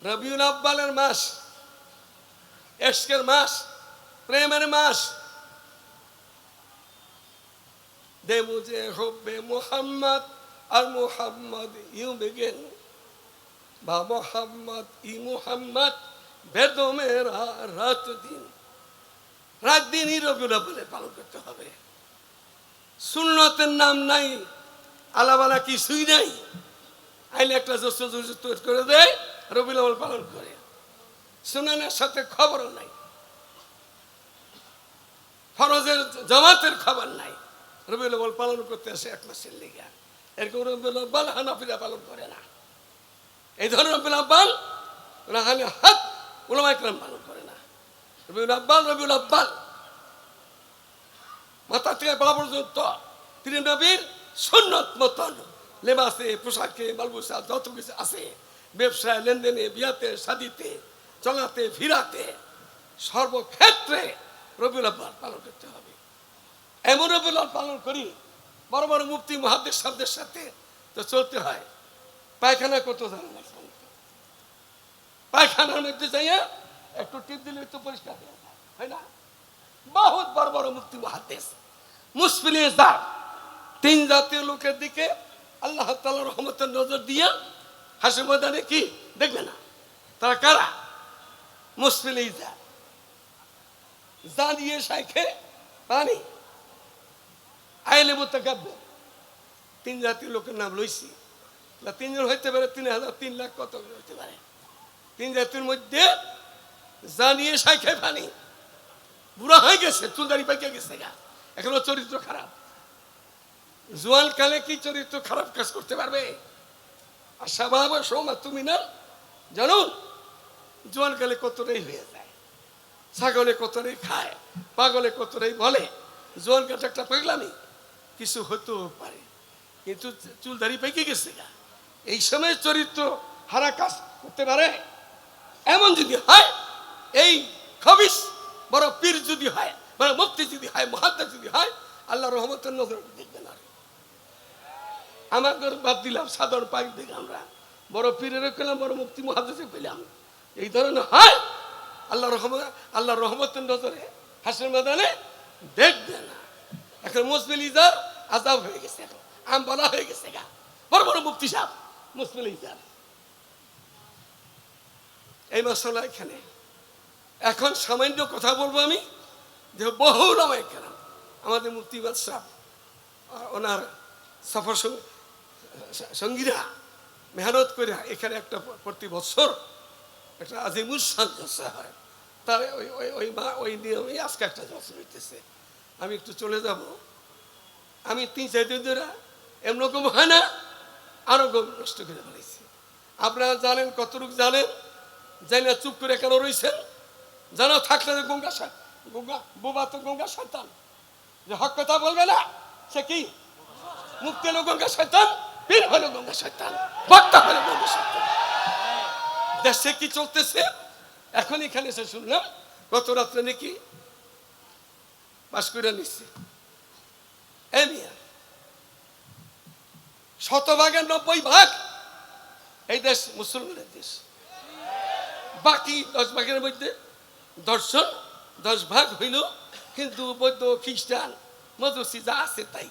রবিউল আব্বালের মাস, এশকের মাস, প্রেমের মাস। দে মুঝে হুব্বে মুহাম্মদ আর Muhammad you begin, বা মোহাম্মদ ই মুহাম্মদ বেদো মেরা রাত দিন। রাত দিনই রবিউল আব্বালের পালন করতে হবে। সুন্নতের নাম নাই, আলাবালা কিছুই নাই। আইলে একটা তৈরি করে দেয়, রবিউল আব্বাল পালন করে। সুনানের সাথে খবরও নাই, ফরজের জামাতের খবর নাই। রবিউল আব্বাল পালন করতে আসে এক মাসের লিগা। এরকম রবিউল আব্বাল হানাফিরা পালন করে না। এই ধরনের রবিউল আব্বাল রাহানে হাত উলামা ইকরাম পালন করে না। রবিউল আব্বাল মাথা থেকে পা পর্যন্ত তিনি নবীর সুন্নত মতন লেবাসে, পোশাকে, মালবুসা যত কিছু আছে, ব্যবসায়, লেনদেনে, বিয়াতে, শাদিতে, চলাতে, ফিরাতে, সর্বক্ষেত্রে রবিউল আব্বাল পালন করতে হবে। এমন রবিউল আব্বাল পালন করি, বড় বড় মুফতি মুহাদ্দিস সাহেবদের সাথে তো চলতে হয়। পায়খানা করতে জানে না, পায়খানার মধ্যে যাইয়া একটু টিপ দিলে একটু পরিষ্কার হয়ে যায়, হয় না? বহুত বড় বড় মুফতি মুহাদ্দিস মুসফিলে যা তিন জাতীয় লোকের দিকে আল্লাহ তাআলার রহমতের নজর দিয়া হাসির ময়দানে কি দেখবে না? তারা কারা? মুসফিলে যা জানিয়ে শাইখে পানি আইলে মুতাকাব্বির, তিন জাতীয় লোকের নাম লইছি। তিনজন হইতে পারে, ৩,০০০, ৩ লাখ, কত হইতে পারে। তিন জাতির মধ্যে জানিয়ে শাইখে পানি বুড়া হয়ে গেছে, চুলদারি পাইকে গেছে গা, এখনো চরিত্র খারাপ। জোয়ান কালে কি চরিত্র খারাপ কাজ করতে পারবে? আর স্বভাব সৌমা তুমি না জানো, জোয়ান কালে কতটাই হয়ে যায়। ছাগলে কতটাই খায়, পাগলে কতটাই বলে। জোয়ান কালে একটা পাগলামি, কিছু হতেও পারে, কিন্তু চুলদারি পাইকে গেছে গা, এই সময় চরিত্র হারা কাজ করতে পারে। এমন যদি হয়, এই খবিস বড় পীর যদি হয়, বড় মুফতি যদি হয়, মুহাদ্দিস যদি হয়, আল্লাহ রহমতের নজর দেখবে না। আমার ঘর বাদ দিলাম, সাধারণ পাইক দেখে আমরা বড় পীরের পেলাম, বড় মুফতি মুহাদ্দিসে পেলাম। এই ধরনের হয়, আল্লাহ রহমতের নজরে হাসির ময়দানে দেখবে না। এখন মুসবিল ইজার আজাব হয়ে গেছে, এখন আম বলা হয়ে গেছে গা, বড় বড় মুফতি সাহেব মুসবিল ইজার। এই মশলা এখানে এখন সামান্য কথা বলবো আমি, যে বহু ওলামায়ে কেরাম, আমাদের মুফতি বাদশাহ, ওনার সফর সঙ্গীরা মেহনত করে এখানে একটা প্রতি বছর একটা আজিমুল শান জলসা হয়। তার ওই নিয়মে আজকে একটা জলসা হইতেছে। আমি একটু চলে যাব। আমি 3-4 দিন ধরে এমন হয় না, আরো নষ্ট করে ফেলেছি। আপনারা জানেন, কতটুকু জানেন, জানি না চুপ করে কেন রয়েছেন? জানা থাকলে গঙ্গা বোবা তো গঙ্গা শয়তান, যে হক কথা বলবে না সে কি মুক্তি হলো গঙ্গা শয়তান, পীর হলো গঙ্গা শয়তান, বক্তা হলো গঙ্গা শয়তান। দেশে কি চলতেছে এখন? এখানে এসে শুনলাম গত রাত্রে নাকি বাস করে নিচ্ছে। শতভাগের 90 এই দেশ মুসলমানের দেশ। বাকি 10 ভাগের মধ্যে দর্শন 10 ভাগ হইল হিন্দু, বৌদ্ধ, খ্রিস্টান, মজুসি যা আছে তাই।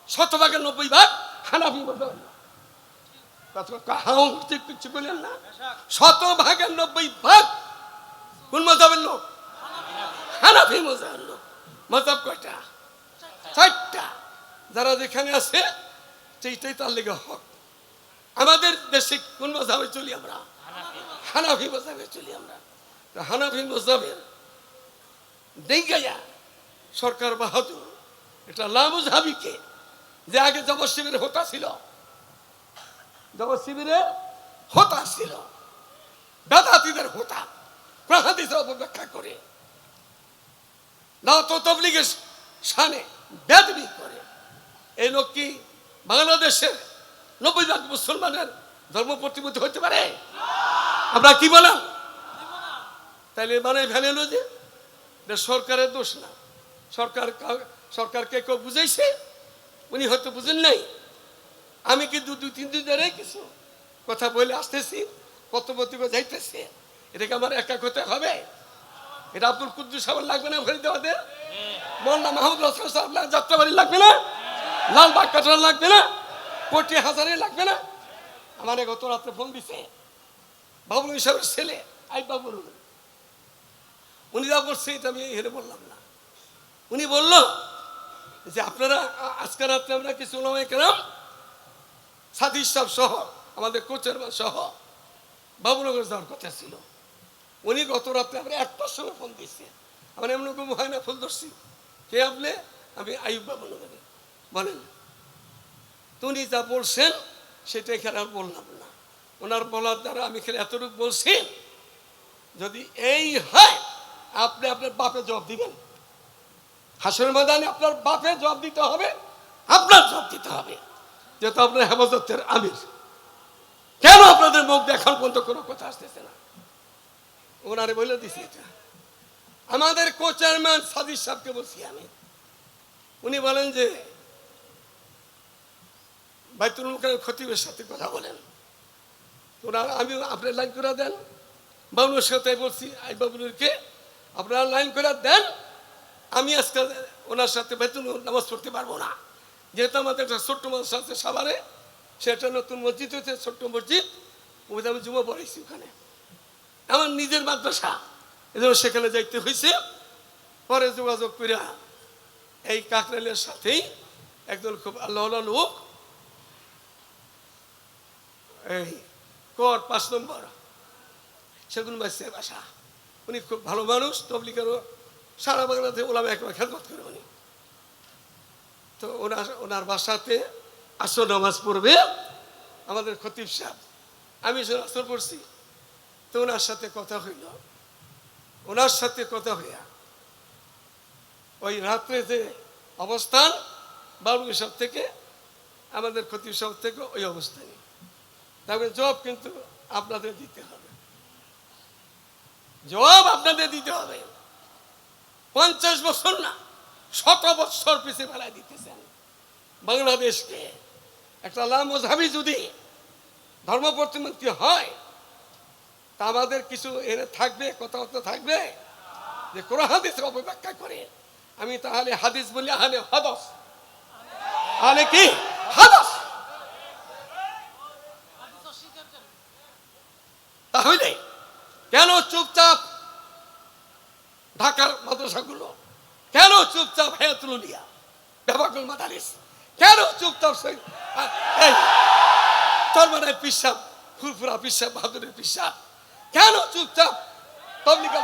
শতভাগের 90 হানাফি মযহাব। কিছু বললেন না? শতভাগের 90 কোন মযহাবের লোক? হানাফি মযহাবের লোক। মযহাব কয়টা? 4টা। যারা যেখানে আছে সেইটাই তার লেগে হক। আমাদের দেশে কোন মযহাবে চলি আমরা? হানাফি মযহাবে চলি আমরা। হানাফি মযহাবের দেখাইয়া সরকার বাহাদুর এটা লামুজহাবিকে, যে আগে জবর শিবিরে হোতা ছিল, জবর শিবিরে হোতা ছিল, বেদাতীদের হোতা, কোরআন হাদিসের অপব্যাখ্যা করে, দাওয়াত ও তাবলীগের শানে বেয়াদবি করে। এই লোক কি বাংলাদেশের 90% মুসলমানের ধর্ম প্রতিপত্তি হতে পারে? আমরা কি বলেন? তাইলে মানে ফেলেন যে সরকারের দোষ না, সরকারকে কেউ বুঝাইছে, উনি হয়তো বুঝেন নাই। আমি কিন্তু 2-3 দিন ধরে কিছু কথা বলে আসতেছি, কত প্রতিভা যাইতেছে, এটাকে আমার একা করতে হবে? এটা আব্দুল কুদ্দুস সাহেব লাগবে না? ফরিদাবাদের মোল্লা মাহমুদ রসুল সাহেব যাত্রাবাড়ি লাগবে না? লালবাগ কাটার লাগবে না? কোটি হাজারে লাগবে না? আমার গত রাত্রে ফোন দিছে বাবুল সাহেবের ছেলে আই বাবুল, উনি যা বলছে এটা আমি হেরে বললাম না। উনি বলল যে আপনারা আজকে রাত্রে আমরা কিছু ওলামায়ে কেরাম সাদিস সাহেব সহ আমাদের কোচের সহ বাবুনগর যাওয়ার কথা ছিল। উনি গত রাত্রে আমরা 1টার সময় ফোন দিচ্ছে। আমার এমন ঘুম হয় না, ফুল ধরছি। কে আপনি? আমি আইয়ুব বাবুনগরে। বলেন তো উনি যা বলছেন সেটা এখানে আর বললাম না। ওনার বলার দ্বারা আমি খেলে এতটুকু বলছি, যদি এই হয় আপনি আপনার বাপে জবাব দিবেন। হাসরের ময়দানে আপনার বাপে জবাব দিতে হবে, আপনার জবাব দিতে হবে, যেহেতু আপনার হেফাজতের আমির। কেন আপনাদের মুখ দেখার পর্যন্ত কোনো কথা আসতেছে না? ওনারে বলে দিছি এটা। আমাদের কো-চেয়ারম্যান সাদিস সাহেবকে বলছি আমি, উনি বলেন যে বাইতুল মুকাররমের খতিবের সাথে কথা বলেন। ওনারা আমি আপনার লাইন করে দেন। বাবুলের সাথে বলছি আই বাবুলকে আপনারা লাইন করে দেন, আমি আজকে ওনার সাথে বাইতুল নামাজ পড়তে পারবো না, যেহেতু আমাদের একটা ছোট্ট মাদ্রাসা আছে সাভারে, সেটা নতুন মসজিদ হয়েছে, ছোট্ট মসজিদ, ওই আমি জুমা পড়াইছি ওখানে, আমার নিজের মাদ্রাসা, এজন্য সেখানে যাইতে হয়েছে। পরে যোগাযোগ করে এই কাকরাইলের সাথেই একজন খুব আল্লাহ লোক, এই কর 5 নম্বর সেগুন বাসে বাসা, উনি খুব ভালো মানুষ, তবলিগেরও সারা বাংলাতে ওলামায়ে কেরাম খেদমত করে উনি। তো ওনার বাসাতে আসর নামাজ পড়বে আমাদের খতিব সাহেব। আমি আসর পড়ছি, তো ওনার সাথে কথা হইল। ওনার সাথে কথা হইয়া ওই রাত্রে যে অবস্থান বাবুল সাহেব থেকে আমাদের খতিব সাহেব থেকে ওই অবস্থানে, তবে জবাব কিন্তু আপনাদের দিতে হবে, জবাব আপনাদের দিতে হবে। 50 বছর না 100 বছর পিছিয়ে ফেলায় দিতেছেন বাংলাদেশকে। একটা লামজাহাবি যদি ধর্ম প্রতিমন্ত্রী হয় তা আমাদের কিছু এনে থাকবে, কথাবার্তা থাকবে যে কোরআন হাদিসের অপব্যাখ্যা করে। আমি তাহলে হাদিস বলি আহলে হাদস, আহলে কি হাদস। তাহলে কেন চুপচাপ ঢাকার মাদ্রাসাগুলো, কেন চুপচাপ হায়াতুল উলিয়া, বেফাকুল মাদারিস, কেন চুপচাপ চরমানের পিসাব, ফুরফুরা পিসাব, বাহাদুরের পিসাব, কেন চুপচাপ তবলিগ?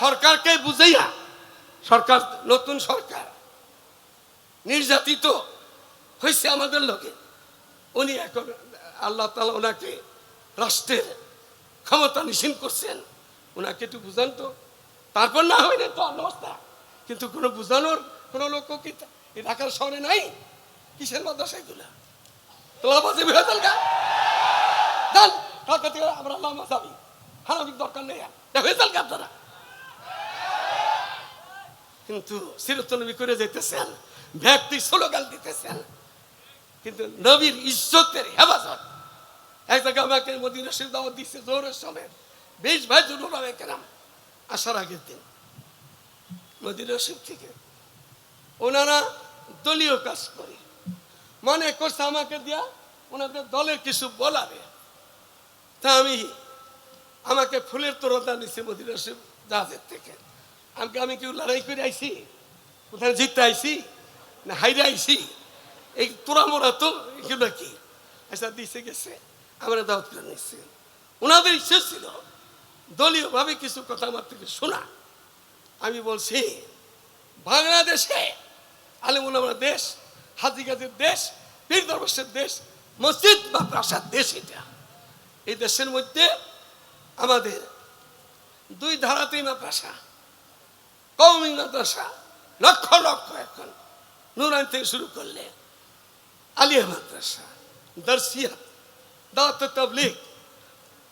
সরকারকে বুঝাইয়া, সরকার নতুন সরকার নির্যাতিত হয়েছে আমাদের লোকে, উনি এখন আল্লাহ তাআলা ওনাকে রাষ্ট্রের ক্ষমতা নিষিদ্ধ করছেন, ওনাকে একটু বুঝান তো। তারপর না হয় না তো অবস্থা, কিন্তু কোনো বুঝানোর কোনো লোক কি এই ঢাকার শহরে নাই? কিসের মাদ্রাসা এগুলা? ঢাকা থেকে আমরা যাবি, হানাফির দরকার নেই, আপনারা কিন্তু সিরাত নবী করে যেতেছেন, ব্যক্তি স্লোগান দিতেছেন, কিন্তু নবীর ইজ্জতের হেফাজত। এক জায়গায় আমাকে মদিনা শরীফ দাওয়াত দিচ্ছে জোহরের সময়, 20 ভাই জন ওলামায়ে কেরাম আসার আগের দিন মদিনা শরীফ থেকে। ওনারা দলীয় কাজ করে মনে করছে আমাকে দিয়া ওনাদের দলের কিছু বলাবে। তা আমাকে ফুলের তোরতা নিচ্ছে মদিনা শরীফ জাহাজের থেকে। আমি কেউ লড়াই করে আইছি, কোথায় জিততে আইছি না হাইরে আইছি? এই তোরা মোরা তো এগুলো কি আচ্ছা দিছে গেছে, আমরা দাওয়াত করে নিচ্ছে। ওনাদের ইচ্ছে ছিল দলীয়ভাবে কিছু কথা আমার থেকে শোনা। আমি বলছি বাংলাদেশে আলেম ওলামার দেশ, হাজী গাজীর দেশ, পীর দরবেশের দেশ, মসজিদ মাদ্রাসার দেশ। এটা এই দেশের মধ্যে আমাদের 2 ধারাতেই মাদ্রাসা, কওমি মাদ্রাসা লক্ষ লক্ষ, এখন নুরাইন থেকে শুরু করলে আলিয়া মাদ্রাসা, দারসিয়াত, দাওয়াত তাবলীগ,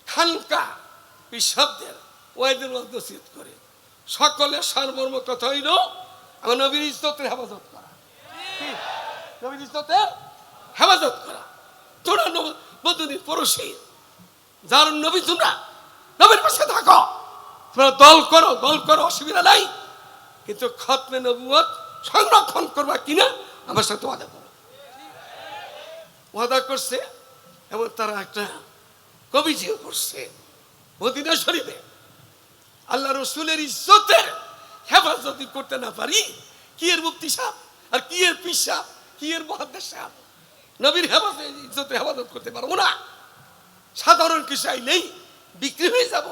খানকা, পিসাবদের ওয়াইদের নসিহত করে। সকলের সারমর্ম কথা হইল আমার নবীর ইজ্জতের হেফাজত করা, নবীর ইজ্জতের হেফাজত করা। তোরা মদিনার পড়োশী, যার নবী তোমরা নবীর পাশে থাকো, তোমরা দল করো, অসুবিধা নাই, কিন্তু খতমে নবুয়ত সংরক্ষণ করবা কিনা আমার সাথে ওয়াদা করো। ওয়াদা করছে, এবং তারা একটা কবিজিও করছে মদিনা শরীফে। আল্লাহ রসুলের ইজ্জতের হেফাজত যদি করতে না পারি, কি এর মুফতি সাহেব আর কি এর পীর সাহেব, কি এর মুহাদ্দিস সাহেব, নবীর ইজ্জতের হেফাজত করতে পারবো না, সাধারণ কিছু আইলেই বিক্রি হয়ে যাব,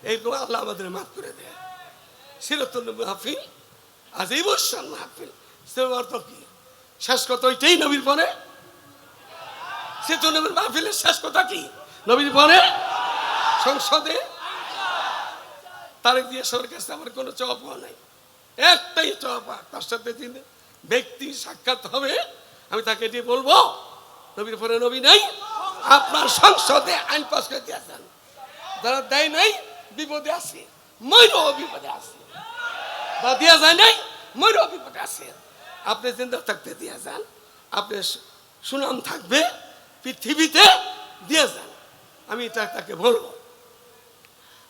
এইরকম আল্লাহ আমাদের মাফ করে দেয়। সিরাতুন নবী মাহফিল, আজীব শান মাহফিল, অর্থ কি? শেষ কথা ওইটাই নবীর পরে। সিরাতুন নবীর মাহফিলের শেষ কথা কি? নবীর পরে সংসদে তারেক জিয়া সাহেবের কাছে আমার কোনো চাওয়া নাই, একটাই চাওয়া, তার সাথে ব্যক্তি সাক্ষাৎ হবে, আমি তাকে দিয়ে বলবো নবীর পরে নবী নাই, আপনার সংসদে আইন পাস করে দিয়ে যান, যারা দেয় নাই বিপদে আছে, ময়ূরও বিপদে আছে, বা দেওয়া যায় নাই ময়ূরও বিপদে আছে, আপনি জিন্দা থাকতে দিয়ে যান, আপনার সুনাম থাকবে পৃথিবীতে, দিয়ে যান। আমি এটা তাকে বলবো।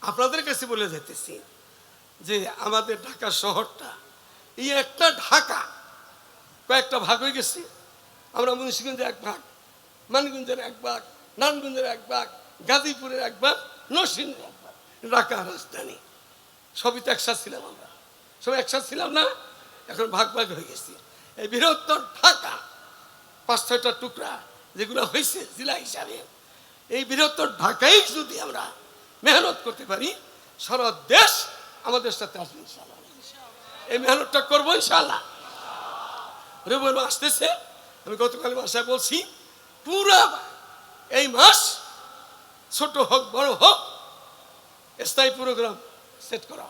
আপনাদের কাছে বলে যেতেছি যে আমাদের ঢাকা শহরটা, এই একটা ঢাকা কয়েকটা ভাগ হয়ে গেছে। আমরা মুন্সিগঞ্জের এক ভাগ, মানিকগঞ্জের এক ভাগ, নারায়ণগঞ্জের এক ভাগ, গাজীপুরের এক ভাগ, নরসিংদীর এক ভাগ, ঢাকা রাজধানী, সবই তো একসাথে ছিলাম, আমরা সবাই একসাথে ছিলাম না, এখন ভাগ ভাগ হয়ে গেছি। এই বৃহত্তর ঢাকা 5-6টা টুকরা যেগুলো হয়েছে জেলা হিসাবে, এই বৃহত্তর ঢাকায় যদি আমরা মেহনত করতে পারি, সারা দেশ আমাদের সাথে আসবে ইনশাআল্লাহ। এই মেহনতটা করবো ইনশাআল্লাহ। রবিবার আসতেছে, আমি গতকাল ভাষায় বলছি, পুরা এই মাস ছোট হোক বড় হোক স্থায়ী প্রোগ্রাম সেট করা,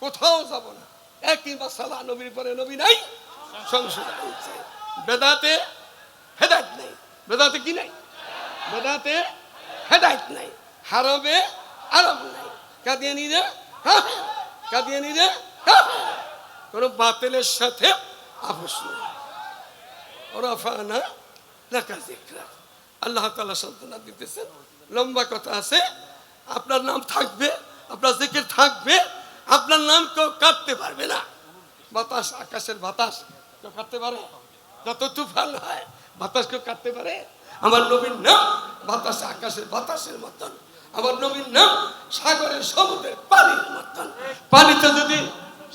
কোথাও যাব না, একই মাসালা, নবীর পরে নবী নাই, সংসদ বেদাতে হেদায়েত নাই, বেদাতে কি নাই? বেদাতে হেদায়েত নাই, হারবে আরব নাই, কাদিয়ানীরা কাফের, কাদিয়ানীরা কাফের, কোন বাতিলের সাথে আপোষ নেই। ওরাফানা লাকা যিকরা, আল্লাহ তাআলা সান্ত্বনা দিতেছেন। লম্বা কথা আছে, আপনার নাম থাকবে, আপনার জিকির থাকবে, আপনার নাম কেউ কাটতে পারবে না। বাতাস, আকাশের বাতাস কেউ কাটতে পারে? যত তুফান হয় বাতাস কেউ কাটতে পারে? আমার নবীর নাম বাতাস আকাশের বাতাসের মতন, আমার নবীর নাম সাগরের সমুদ্রের পানির মতন। পানিতে যদি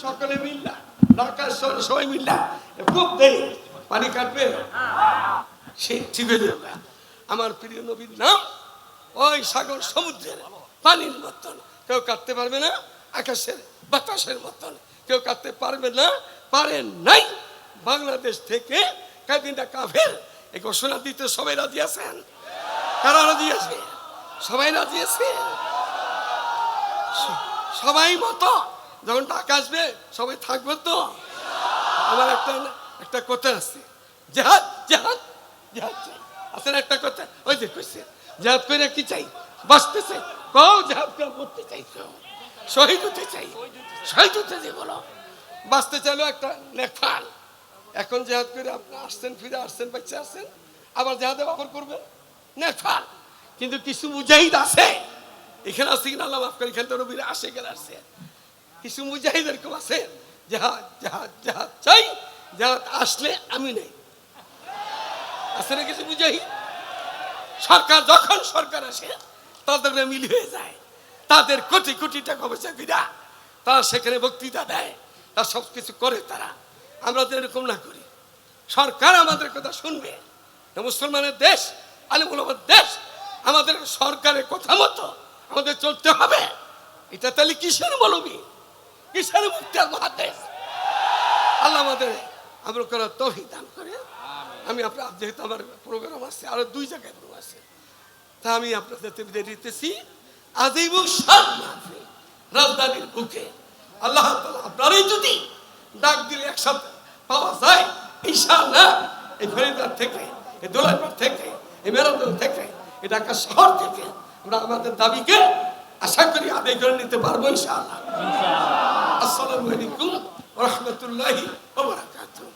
সকলে মিল্লা, ঢাকার শহরে সবাই মিল্লা খুব দেরি, পানি কাটবে? সে চিপে দেবে। আমার প্রিয় নবীর নাম ওই সাগর সমুদ্রের পানির মতন, কেউ কাটতে পারবে না, আকাশের বাতাসের মতন কেউ কাটতে পারবে না, পারেন নাই। বাংলাদেশ থেকে কাদিনা কাফের এই ঘোষণা দিতে সবাই রাজি আছেন? কারা রাজি আছে? সবাই রাজি আছে, সবাই মতো যখন টাকা আসবে সবাই থাকবে তো। আমার একটা কথা আছে, জেহাদ জেহাদ জেহাদ চাই, আসলে একটা কথা ওই যে কইছে জেহাদ করে কি চাই? বাঁচতেছে কও, জেহাদ করে করতে চাই, শহীদ হতে চাই, শহীদ হতে যে বলো, বাঁচতে চাইলেও একটা নেফাল। এখন জেহাদ করে আপনি আসছেন, ফিরে আসছেন, বাচ্চা আসছেন, আবার জেহাদে ব্যবহার করবেন, নেফাল। কিন্তু কিছু মুজাহিদ আছে, এখানে আছে কিনা আল্লাহ মাফ করে, এখানে তো নবীর আসে গেলে আসছে, কিছু মুজাহিদ এরকম আছে, জেহাদ জেহাদ জেহাদ চাই, জেহাদ আসলে আমি নেই। আছে না কিছু মুজাহিদ? সরকার যখন সরকার আসে তাদের মিল হয়ে যায়, তাদের কোটি কোটি টাকা পয়সা ফিরা তারা সেখানে বক্তৃতা দেয়, তারা সব কিছু করে। তারা, আমরা তো এরকম না করি। সরকার আমাদের কথা শুনবে, মুসলমানের দেশ, আলেম ওলামার দেশ, আমাদের সরকারের কথা মতো আমাদের চলতে হবে। এটা তাহলে কিসের মৌলবী, কিসের মুফতি আর মুহাদ্দিস? আল্লাহ আমাদের আমল করার তৌফিক দান করে। আমি আপনার, যেহেতু আমার প্রোগ্রাম আছে, আরো 2 জায়গায় প্রোগ্রাম আছে, তা আমি আপনাদের বিদায় দিতেছি। আজীব শান মাহফিল রাজধানীর বুকে, আল্লাহ তাআলা আপনারই যদি ডাক দিলে একসাথে পাওয়া যায় ইনশাআল্লাহ, এই ফরিদপুর থেকে, এই দোলাইরপুর থেকে, এই মেরাদুল থেকে, এই ঢাকা শহর থেকে আমরা আমাদের দাবিকে আশা করি আদায় করে নিতে পারবো ইনশাআল্লাহ। আসসালামু আলাইকুম ওয়া রাহমাতুল্লাহি ওয়া বারাকাতুহু।